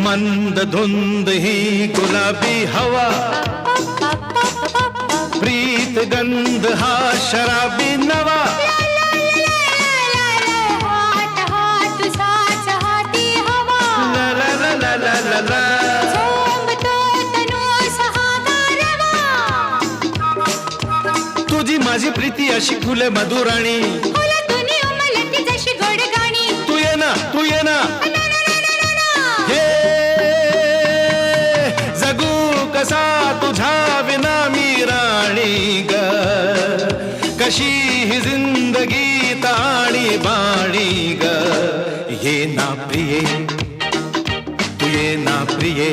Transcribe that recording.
मंद धुंद ही गुलाबी हवा, प्रीत गंध हा शराबी नवा, तुझी माझी प्रीती अशी फुले मधुराणी, तू ये ना तू ये ना, हे जगू कसा तुझा विना मी राणी ग, कशी ही जिंदगी ताणी बाणी ग, ये ना प्रिये तू ये ना प्रिये.